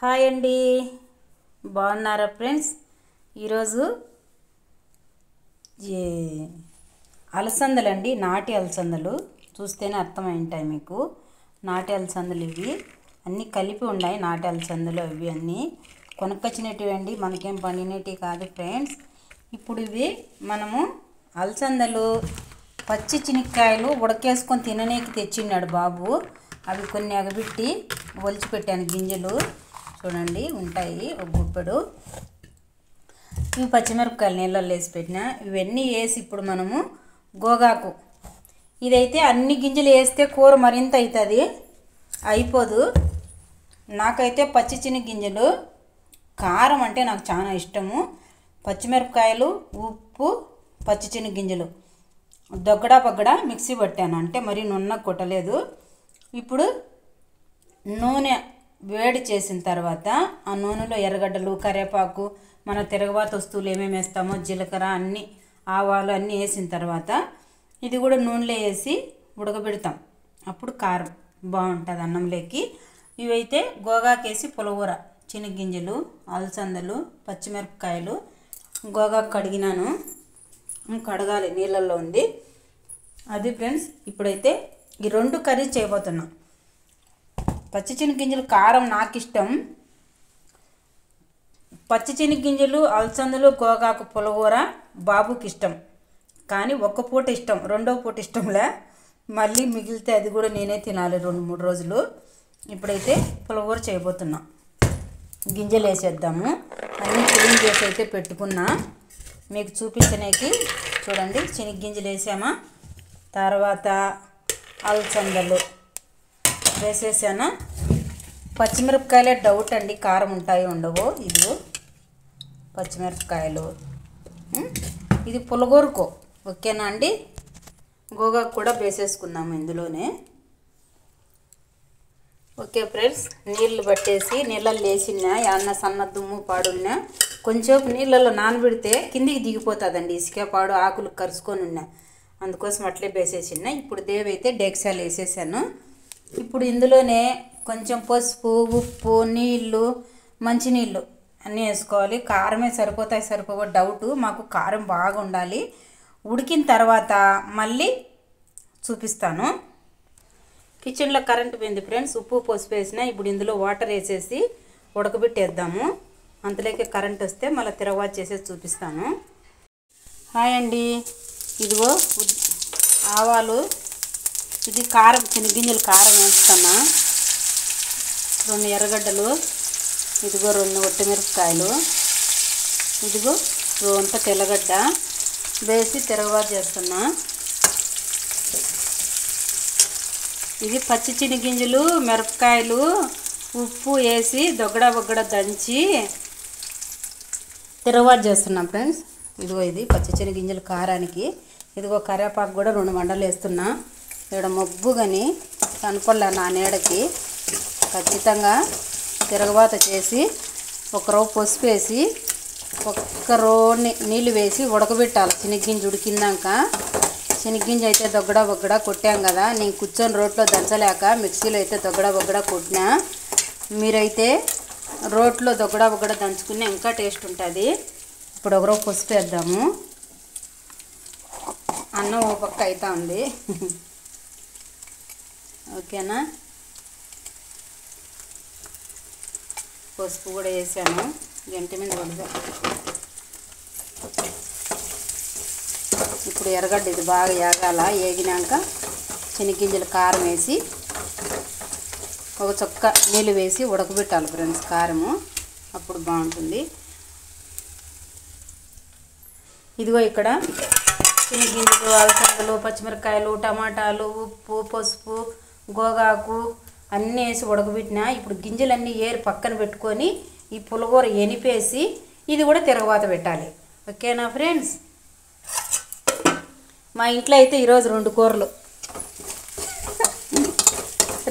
Hi అండి, బాగున్నారా friends? ఈరోజు అలసందలు అండి, నాటి అలసందలు. చూస్తేనే అర్థమైంటాయి మీకు. నాటి అలసందలు ఇవి అన్నీ కలిపి ఉన్నాయి. నాటి అలసందలు అవి అన్నీ కొనుక్కొచ్చినవి అండి, మనకేం పండినవి కాదు ఫ్రెండ్స్. ఇప్పుడు ఇవి మనము అలసందలు పచ్చి చెనిక్కాయలు ఉడకేసుకొని తిననీకి తెచ్చిన్నాడు బాబు. అవి కొన్ని అగబెట్టి ఒలిచిపెట్టాను, గింజలు చూడండి ఉంటాయి ఒక గుప్పెడు. ఇవి పచ్చిమిరపకాయలు నీళ్ళల్లో వేసి పెట్టిన. ఇవన్నీ వేసి ఇప్పుడు మనము గోగాకు, ఇదైతే అన్ని గింజలు వేస్తే కూర మరింత అవుతుంది, అయిపోదు. నాకైతే పచ్చి చిన్న గింజలు, కారం అంటే నాకు చాలా ఇష్టము. పచ్చిమిరపకాయలు, ఉప్పు, పచ్చి చిన్న గింజలు దొగ్గడా పగ్గడా మిక్సీ పట్టాను, అంటే మరీ నున్న కొట్టలేదు. ఇప్పుడు నూనె వేడి చేసిన తర్వాత ఆ నూనెలో ఎర్రగడ్డలు, కరివేపాకు, మన తిరగబాత వస్తువులు ఏమేమి వేస్తామో జీలకర్ర, అన్నీ ఆవాలు అన్నీ వేసిన తర్వాత ఇది కూడా నూనెలో వేసి ఉడకబెడతాం. అప్పుడు కారం బాగుంటుంది అన్నంలోకి. ఇవైతే గోగాకేసి పులగూర, శనగగింజలు, అలసందలు, పచ్చిమిరపకాయలు, గోగాకు కడిగినాను, కడగాలి నీళ్ళల్లో ఉంది అది ఫ్రెండ్స్. ఇప్పుడైతే ఈ రెండు కర్రీ చేయబోతున్నాం. పచ్చి శనగగింజలు కారం నాకు ఇష్టం, పచ్చి శనగగింజలు, అలసందలు, గోగాకు పులగూర బాబుకి ఇష్టం. కానీ ఒక్క పూట ఇష్టం, రెండో పూట ఇష్టంలే. మళ్ళీ మిగిలితే అది కూడా నేనే తినాలి 2-3 రోజులు. ఇప్పుడైతే పులగూర చేయబోతున్నా. గింజలు వేసేద్దాము. అన్నీ క్లీన్ చేసి అయితే పెట్టుకున్నా, మీకు చూపించడానికి. చూడండి, శనగగింజలు వేసామా, తర్వాత అలసందలు వేసేసాను. పచ్చిమిరపకాయలే డౌట్ అండి, కారం ఉంటాయో ఉండవో. ఇదిగో పచ్చిమిరపకాయలు, ఇది పులగూరకు ఓకేనా అండి. గోగాకు కూడా వేసేసుకున్నాము ఇందులోనే. ఓకే ఫ్రెండ్స్, నీళ్ళు పట్టేసి నీళ్ళల్లో వేసినా, ఏమన్నా సన్న దుమ్ము పాడున్నా కొంచెం నీళ్ళల్లో నానబెడితే కిందికి దిగిపోతుందండి, ఇసుక పాడు ఆకులు కరుచుకొని ఉన్నా, అందుకోసం అట్లే వేసేసినా. ఇప్పుడు దేవైతే డెక్సాలు వేసేసాను. ఇప్పుడు ఇందులోనే కొంచెం పసుపు, ఉప్పు, నీళ్ళు, మంచినీళ్ళు అన్నీ వేసుకోవాలి. కారమే సరిపోతాయి సరిపోవో డౌటు, మాకు కారం బాగా ఉండాలి. ఉడికిన తర్వాత మళ్ళీ చూపిస్తాను. కిచెన్లో కరెంట్ పోయింది ఫ్రెండ్స్, ఉప్పు పసుపు వేసిన. ఇప్పుడు ఇందులో వాటర్ వేసేసి ఉడకబెట్టేద్దాము. అంతలోకి కరెంట్ వస్తే మళ్ళీ తిరగవాత చేసేసి చూపిస్తాను. హాయ్ అండి, ఇదిగో ఆవాలు, ఇది కారం, శనగగింజలు కారం వేస్తున్నా. 2 ఎర్రగడ్డలు, ఇదిగో 2 ఒట్టిమిరపకాయలు, ఇదిగో అంత తెల్లగడ్డ వేసి తిరగబాటు చేస్తున్నా. ఇది పచ్చి శనగగింజలు, మిరపకాయలు, ఉప్పు వేసి దొగ్గడా బొగ్గడ దంచి తిరగబాటు చేస్తున్నాం ఫ్రెండ్స్. ఇదిగో ఇది పచ్చి శనగగింజలు కారానికి. ఇదిగో కరివేపాకు కూడా 2 మండలు వేస్తున్నా. ఇక్కడ మబ్బు కానీ కనపడలే నా నీడకి. ఖచ్చితంగా తిరగబాత చేసి 1 రవ్వ పసుపు వేసి 1 రవ్వ నీళ్ళు వేసి ఉడకబెట్టాలి. శనగగింజ ఉడికిందాక. శనగగింజ అయితే దొగ్గడా బొగ్గడా కొట్టాం కదా, నేను కూర్చొని రోట్లో దంచలేక మిక్సీలో అయితే దొగ్గడా బొగ్గడా కొట్టినా. మీరైతే రోట్లో దొగ్గడా బొగ్గడా దంచుకుని ఇంకా టేస్ట్ ఉంటుంది. ఇప్పుడు 1 రవ్వ పసుపు వేద్దాము. అన్నం ఓ పక్క అవుతా ఉంది ఓకేనా. పసుపు కూడా వేసాను, గంట మీద పడదు. ఇప్పుడు ఎర్రగడ్డ ఇది బాగా ఏగాల. ఏగినాక శనగగింజలు కారం వేసి 1 చుక్క నీళ్ళు వేసి ఉడకబెట్టాలి ఫ్రెండ్స్. కారము అప్పుడు బాగుంటుంది. ఇదిగో ఇక్కడ శనగగింజలు, అలసందలు, పచ్చిమిరపకాయలు, టమాటాలు, ఉప్పు, పసుపు, గోగాకు అన్నీ వేసి ఉడకబెట్టిన. ఇప్పుడు గింజలన్నీ ఏరి పక్కన పెట్టుకొని ఈ పులగూర ఎనిపేసి ఇది కూడా తిరగబాత పెట్టాలి. ఓకేనా ఫ్రెండ్స్. మా ఇంట్లో అయితే ఈరోజు 2 కూరలు.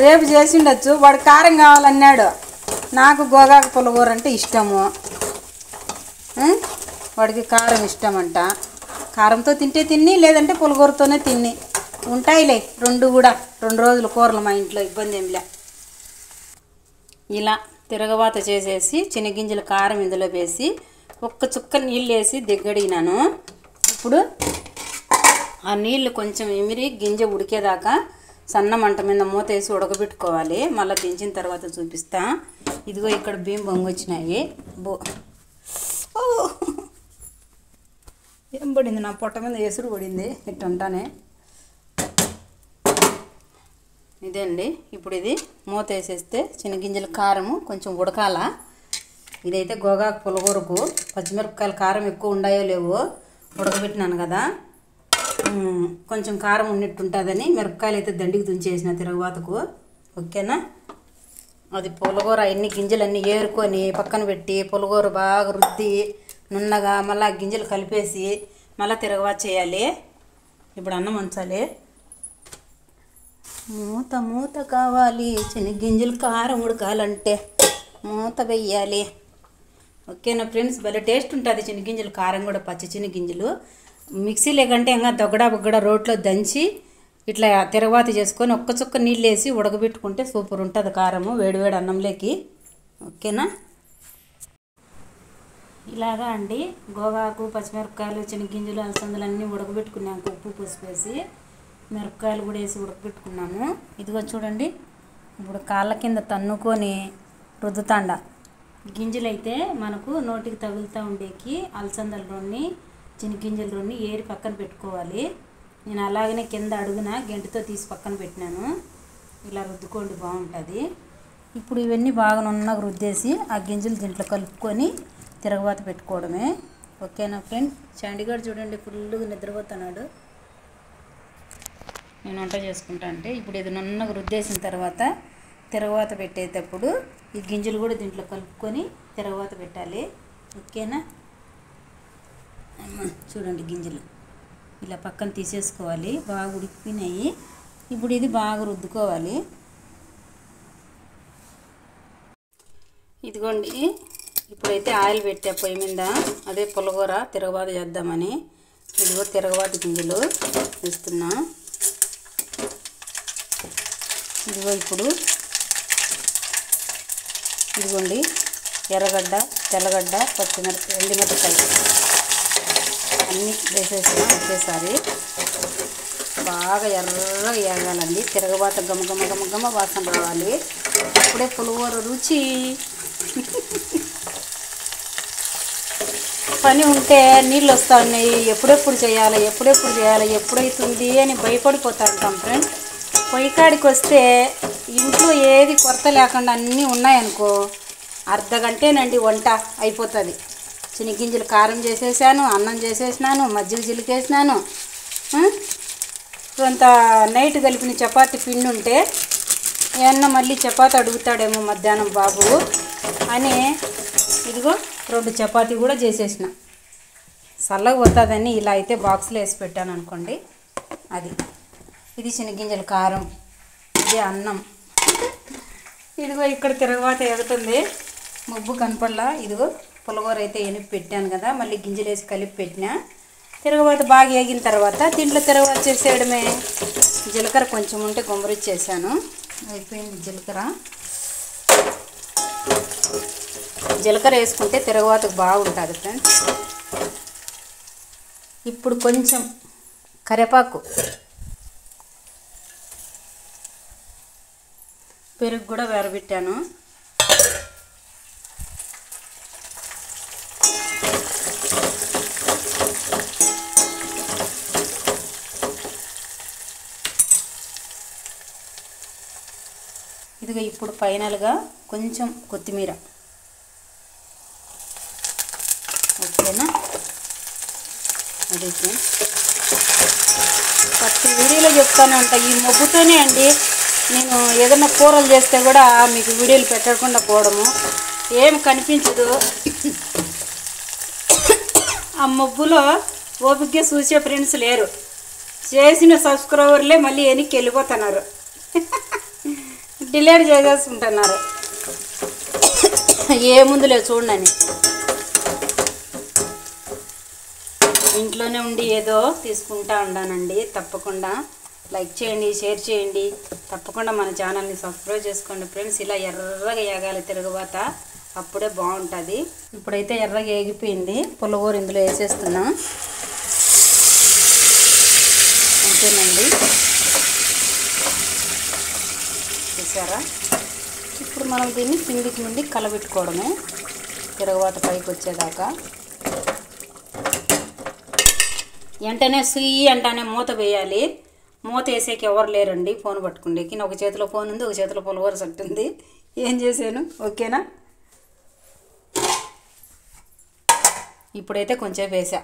రేపు చేసి ఉండొచ్చు, వాడు కారం కావాలన్నాడు. నాకు గోగాకు పులగూర అంటే ఇష్టము, వాడికి కారం ఇష్టమంట. కారంతో తింటే తిన్ని, లేదంటే పులగూరతోనే తిన్ని. ఉంటాయిలే 2 కూడా, 2 రోజులు కూరలు మా ఇంట్లో, ఇబ్బంది ఏమిలే. ఇలా తిరగవాత చేసేసి శనగింజల కారం ఇందులో వేసి ఒక్క చుక్క నీళ్ళు వేసి దిగ్గడినాను. ఇప్పుడు ఆ నీళ్ళు కొంచెం ఎమిరి గింజ ఉడికేదాకా సన్న మంట మీద మూత వేసి ఉడకబెట్టుకోవాలి. మళ్ళీ దించిన తర్వాత చూపిస్తా. ఇదిగో ఇక్కడ బియ్యం పొంగొచ్చినాయి. ఏం పడింది నా పొట్ట మీద ఎసురు పడింది ఇట్టుంటానే. ఇదే అండి. ఇప్పుడు ఇది మూత వేసేస్తే శనగింజల కారము కొంచెం ఉడకాల. ఇదైతే గోగాకు పులగూరకు పచ్చిమిరపకాయల కారం ఎక్కువ ఉన్నాయో లేవో ఉడకబెట్టినాను కదా, కొంచెం కారం ఉన్నట్టు ఉంటుందని మిరపకాయలు అయితే దండికి తుంచేసిన తిరగబాతకు. ఓకేనా. అది పులగూర ఎన్ని గింజలన్నీ ఏరుకొని పక్కన పెట్టి పులగూర బాగా రుద్ది నున్నగా మళ్ళీ ఆ గింజలు కలిపేసి మళ్ళీ తిరగబాత చేయాలి. ఇప్పుడు అన్నం ఉంచాలి. మూత మూత కావాలి శనగింజలు కారం ఉడకాలంటే మూత వెయ్యాలి. ఓకేనా ఫ్రెండ్స్, భలే టేస్ట్ ఉంటుంది శనగింజలు కారం కూడా. పచ్చి శనగింజలు మిక్సీలో కంటే ఇంకా దొగ్గడా బొగ్గడా రోట్లో దంచి ఇట్లా తిరగబాత చేసుకొని ఒక్క చుక్క నీళ్ళు వేసి ఉడకబెట్టుకుంటే సూపర్ ఉంటుంది కారము వేడివేడి అన్నంలోకి. ఓకేనా. ఇలాగా అండి గోగాకు పచ్చిమిరపకాయలు శనగింజలు అలసందలు అన్నీ ఉడకబెట్టుకున్నాక ఉప్పు పసుపు వేసి మిరపకాయలు కూడా వేసి ఉడకబెట్టుకున్నాము. ఇదిగో చూడండి, ఇప్పుడు కాళ్ళ కింద తన్నుకొని రుద్దుతాండ. గింజలు అయితే మనకు నోటికి తగులుతూ ఉండేకి అలసందల రొన్ని శనగింజల రొన్ని ఏరి పక్కన పెట్టుకోవాలి. నేను అలాగనే కింద అడుగున గెంటితో తీసి పక్కన పెట్టినాను. ఇలా రుద్దుకోండి, బాగుంటుంది. ఇప్పుడు ఇవన్నీ బాగా నున్నగా రుద్దేసి ఆ గింజలు దీంట్లో కలుపుకొని తిరగబాత పెట్టుకోవడమే. ఓకేనా ఫ్రెండ్. చండీగఢ్ చూడండి ఫుల్గా నిద్రపోతున్నాడు. నేను వంట చేసుకుంటా అంటే ఇప్పుడు ఇది నున్నగా రుద్దేసిన తర్వాత తిరగబాత పెట్టేటప్పుడు ఈ గింజలు కూడా దీంట్లో కలుపుకొని తిరగబాత పెట్టాలి. ఓకేనా. చూడండి గింజలు ఇలా పక్కన తీసేసుకోవాలి. బాగా ఉడికిపోయినాయి. ఇప్పుడు ఇది బాగా రుద్దుకోవాలి. ఇదిగోండి, ఇప్పుడైతే ఆయిల్ పెట్టా పొయ్యి మీద. అదే పులగూర తిరగబాత చేద్దామని ఇదిగో తిరగబాత గింజలు వేస్తున్నా. ఇదిగో ఇప్పుడు ఇదిగోండి ఎర్రగడ్డ తెల్లగడ్డ ఎండుమిరపకాయ అన్నీ వేసేసిన ఒకేసారి. బాగా ఎర్రగా వేగాలండి. తిరగబాత గమ వాసన రావాలి. అప్పుడే పులిహోర రుచి. పని ఉంటే నీళ్ళు వస్తూ ఉన్నాయి, ఎప్పుడెప్పుడు చేయాలి ఎప్పుడవుతుంది అని భయపడిపోతా ఉంటాం ఫ్రెండ్స్. పొయ్యి కాడికి వస్తే ఇంట్లో ఏది కొరత లేకుండా అన్నీ ఉన్నాయనుకో అర్ధగంటేనండి వంట అయిపోతుంది. శనగింజలు కారం చేసేసాను, అన్నం చేసేసినాను, మజ్జిగ చిలికేసినాను. కొంత నైట్ కలిపిన చపాతీ పిండి ఉంటే ఏమన్నా మళ్ళీ చపాతీ అడుగుతాడేమో మధ్యాహ్నం బాబు అని ఇదిగో 2 చపాతీ కూడా చేసేసిన. చల్లగా పోతుందని ఇలా అయితే బాక్స్లో వేసి పెట్టాను అనుకోండి. ఇది శనగింజల కారం, ఇది అన్నం. ఇదిగో ఇక్కడ తిరగబాత ఎగుతుంది, ముగ్గు కనపడలా. ఇదిగో పులగూర అయితే ఎనిపి పెట్టాను కదా, మళ్ళీ గింజలు వేసి కలిపి పెట్టినా. తిరగబాత బాగా వేగిన తర్వాత దీంట్లో తిరగబాత చేసేయడమే. జీలకర్ర కొంచెం ఉంటే గుమ్మరిచ్చేసాను. అయిపోయింది జీలకర్ర వేసుకుంటే తిరగబాతకు బాగుంటుంది ఫ్రెండ్స్. ఇప్పుడు కొంచెం కరివేపాకు, పెరుగు కూడా వేరబెట్టాను. ఇదిగో ఇప్పుడు ఫైనల్గా కొంచెం కొత్తిమీర. ఓకేనా. అదే ప్రతి వీడియోలో చెప్తాను అంట, ఈ మొగ్గుతోనే అండి నేను ఏదైనా కూరలు చేస్తే కూడా మీకు వీడియోలు పెట్టకుండా పోవడము. ఏం కనిపించదు. ఆ మొగ్గులో ఓపికగా చూసే ఫ్రెండ్స్ లేరు. చేసిన సబ్స్క్రైబర్లే మళ్ళీ వెనక్కి వెళ్ళిపోతున్నారు, డిలీట్ చేసేసుకుంటున్నారు. ఏముందులే చూడండి, ఇంట్లోనే ఉండి ఏదో తీసుకుంటా ఉన్నానండి. తప్పకుండా లైక్ చేయండి, షేర్ చేయండి. తప్పకుండా మన ఛానల్ని సబ్స్క్రైబ్ చేసుకోండి ఫ్రెండ్స్. ఇలా ఎర్రగా వేగాలి తిరగబాత, అప్పుడే బాగుంటుంది. ఇప్పుడైతే ఎర్రగా వేగిపోయింది. పుల్లగూర ఇందులో వేసేస్తున్నాం. అంతేనండి, చూసారా? ఇప్పుడు మనం దీన్ని కిందికి నుండి కలబెట్టుకోవడమే తిరగబాత పైకి వచ్చేదాకా. వెంటనే సుయ్యి అంటానే మూత వేయాలి. మూత వేసేకి ఎవరు లేరండి ఫోన్ పట్టుకుండేకి. ఒక చేతిలో ఫోన్ ఉంది, ఒక చేతిలో పులిహోర సట్టుంది. ఏం చేశాను? ఓకేనా? ఇప్పుడైతే కొంచెం వేసా.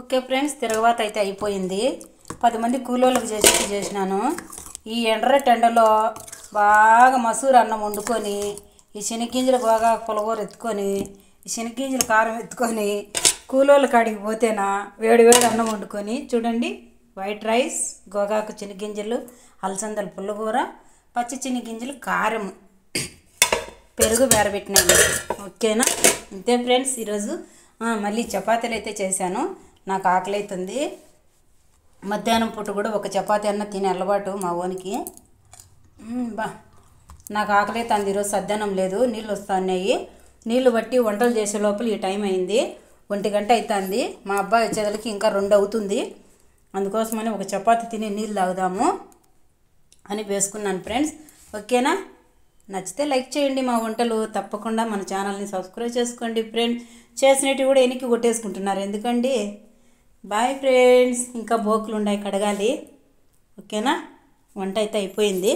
ఓకే ఫ్రెండ్స్, తిరగబాత అయితే అయిపోయింది. 10 మంది కూలోళ్ళకి చేసినాను. ఈ ఎండలో బాగా మసూరు అన్నం వండుకొని, ఈ శనగ్గింజలు బాగా పులిహోర ఎత్తుకొని, ఈ శనగ్గింజలు కారం ఎత్తుకొని కూలోళ్ళ కాడికి పోతేనా వేడి అన్నం వండుకొని, చూడండి, వైట్ రైస్, గోగాకు శనగ్గింజలు, అలసందలు పుల్లగూర, పచ్చి శనగ్గింజలు కారం, పెరుగు వేరబెట్టినాను. ఓకేనా? అంతే ఫ్రెండ్స్. ఈరోజు మళ్ళీ చపాతీలు అయితే చేశాను. నాకు ఆకలి అవుతుంది. మధ్యాహ్నం పూట కూడా ఒక చపాతీ అన్న తినే అలవాటు మా ఓనికి. నాకు ఆకలి అవుతుంది. ఈరోజు సద్దానం లేదు, నీళ్ళు వస్తున్నాయి. నీళ్ళు బట్టి వంటలు చేసే లోపల ఈ టైం అయింది. 1 గంట అవుతుంది. మా అబ్బాయి వచ్చేదలకి ఇంకా 2 అవుతుంది. అందుకోసమని ఒక చపాతీ తిని నీళ్ళు తాగుదాము అని వేసుకున్నాను ఫ్రెండ్స్. ఓకేనా? నచ్చితే లైక్ చేయండి. మా వంటలు తప్పకుండా మన ఛానల్ని సబ్స్క్రైబ్ చేసుకోండి ఫ్రెండ్స్. చేసినట్టు కూడా ఎనికి కొట్టేసుకుంటున్నారు ఎందుకండి? Boyfriends. ఇంకా బోకులు ఉన్నాయి, కడగాలి. ఓకేనా? వంట అయితే అయిపోయింది.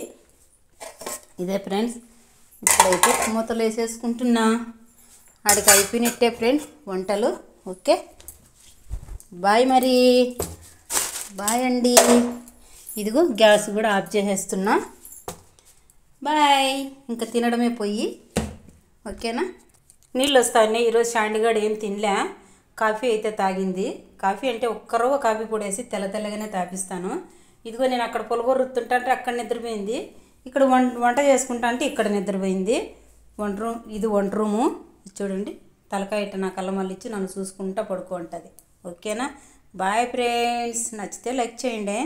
ఇదే ఫ్రెండ్స్, ఇప్పుడైతే మూతలు వేసేసుకుంటున్నా. ఆడికి అయిపోయినట్టే ఫ్రెండ్స్ వంటలు. Okay, bye. మరి బాయ్ అండి. ఇదిగో గ్యాస్ కూడా ఆఫ్ చేసేస్తున్నా. బాయ్. ఇంకా తినడమే పోయి. ఓకేనా? నీళ్ళు వస్తాయి. ఈరోజు శాండిగాడు ఏం తినలే, కాఫీ అయితే తాగింది. కాఫీ అంటే ఒక్కరవ్వ కాఫీ పొడి వేసి తెల్లగానే తాపిస్తాను. ఇదిగో నేను అక్కడ పులిహోర రుత్తుంటా అంటే అక్కడ నిద్రపోయింది. ఇక్కడ వంట చేసుకుంటా అంటే ఇక్కడ నిద్రపోయింది. ఇది వంట రూము. చూడండి, తలకాయ ఇట్ట నా కళ్ళ మళ్ళీ ఇచ్చి నన్ను చూసుకుంటా పడుకో ఉంటుంది. ఓకేనా? Bye friends. నచ్చితే లైక్ చేయండి.